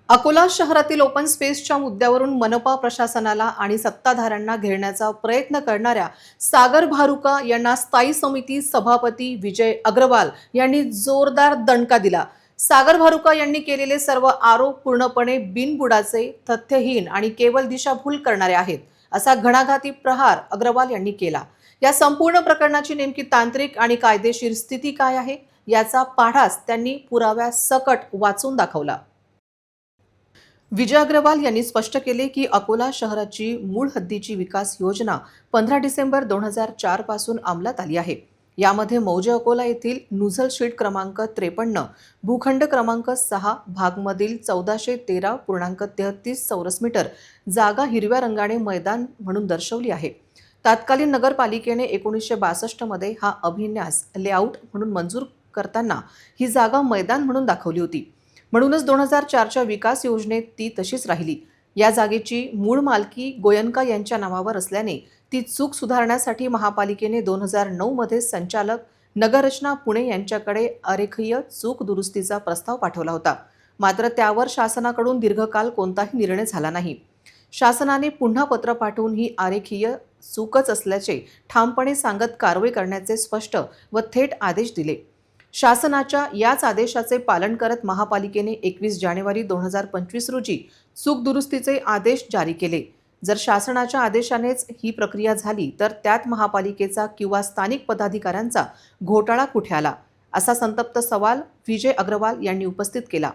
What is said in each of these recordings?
अकोला शहरातील ओपन स्पेसच्या मुद्द्यावरून मनपा प्रशासनाला आणि सत्ताधाऱ्यांना घेरण्याचा प्रयत्न करणाऱ्या सागर भारुका यांना स्थायी समिती सभापती विजय अग्रवाल यांनी जोरदार दणका दिला। सागर भारुका यांनी केलेले सर्व आरोप पूर्णपणे बिनबुडाचे, तथ्यहीन आणि केवळ दिशाभूल करणारे आहेत, असा घणाघाती प्रहार अग्रवाल यांनी केला। या संपूर्ण प्रकरणाची नेमकी तांत्रिक आणि कायदेशीर स्थिती काय आहे याचा पाढाच त्यांनी पुराव्यासकट वाचून दाखवला। विजय अग्रवाल यांनी स्पष्ट केले की अकोला शहराची मूळ हद्दीची विकास योजना 15 डिसेंबर 2004 पासून अंमलात आली आहे। यामध्ये मौजे अकोला येथील नुझल शीट क्रमांक 53, भूखंड क्रमांक 6 भागमधील 1413.33 चौरस मीटर जागा हिरव्या रंगाने मैदान म्हणून दर्शवली आहे। तत्कालीन नगरपालिकेने 1962 मध्ये हा अभिन्यास लेआउट म्हणून मंजूर करताना ही जागा मैदान म्हणून दाखवली होती। म्हणूनच 2004च्या विकास योजनेत ती तशीच राहिली। या जागेची मूळ मालकी गोयनका यांच्या नावावर असल्याने ती चूक सुधारण्यासाठी महापालिकेने 2009 मध्ये संचालक नगररचना पुणे यांच्याकडे आरेखीय चूक दुरुस्तीचा प्रस्ताव पाठवला होता। मात्र त्यावर शासनाकडून दीर्घकाल कोणताही निर्णय झाला नाही। शासनाने पुन्हा पत्र पाठवून ही आरेखीय चूकच असल्याचे ठामपणे सांगत कारवाई करण्याचे स्पष्ट व थेट आदेश दिले। शासनाच्या याच आदेशाचे पालन करत महापालिकेने 21 जानेवारी 2025 रोजी चूक दुरुस्तीचे आदेश जारी केले। जर शासनाच्या आदेशानेच ही प्रक्रिया झाली तर त्यात महापालिकेचा किंवा स्थानिक पदाधिकाऱ्यांचा घोटाळा कुठे आला, असा संतप्त सवाल विजय अग्रवाल यांनी उपस्थित केला।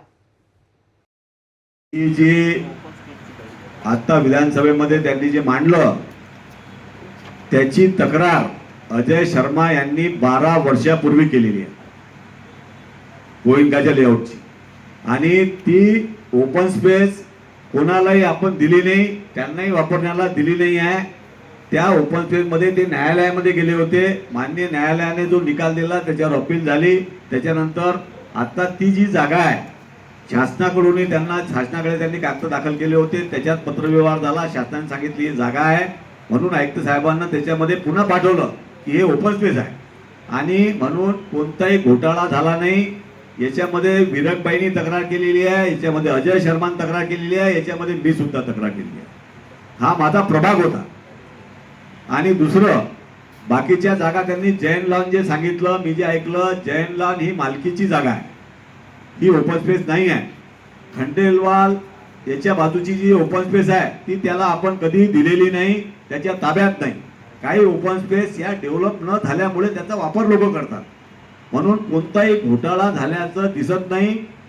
जे आता विधानसभेमध्ये त्यांनी जे मांडलं त्याची तक्रार अजय शर्मा यांनी 12 वर्षापूर्वी केलेली आहे गोयनकाच्या लेआउटची, आणि ती ओपन स्पेस कोणालाही आपण दिली नाही, त्यांनाही वापरण्याला दिली नाही आहे। त्या ओपन स्पेसमध्ये ते न्यायालयामध्ये गेले होते। माननीय न्यायालयाने जो निकाल दिला त्याच्यावर अपील झाली। त्याच्यानंतर आता ती जी जागा आहे शासनाकडूनही शासनाकडे त्यांनी कागद दाखल केले होते, त्याच्यात पत्रव्यवहार झाला। शासनाने सांगितली ही जागा आहे म्हणून आयुक्त साहेबांना त्याच्यामध्ये पुन्हा पाठवलं की हे ओपन स्पेस आहे, आणि म्हणून कोणताही घोटाळा झाला नाही। याच्यामध्ये विरकबाईंनी तक्रार केलेली आहे, याच्यामध्ये अजय शर्माने तक्रार केलेली आहे, याच्यामध्ये मी सुद्धा तक्रार केलेली आहे। हा माझा प्रभाग होता। आणि दुसरं, बाकीच्या जागा त्यांनी जैन लॉन जे सांगितलं, मी जे ऐकलं, जैन लॉन ही मालकीची जागा आहे, ही ओपन स्पेस नाही आहे। खंडेलवाल याच्या बाजूची जी ओपन स्पेस आहे ती त्याला आपण कधी दिलेली नाही, त्याच्या ताब्यात नाही। काही ओपन स्पेस या डेव्हलप न झाल्यामुळे त्याचा वापर लोक करतात, म्हणून कोणताही घोटाळा झाल्याचं दिसत नाही।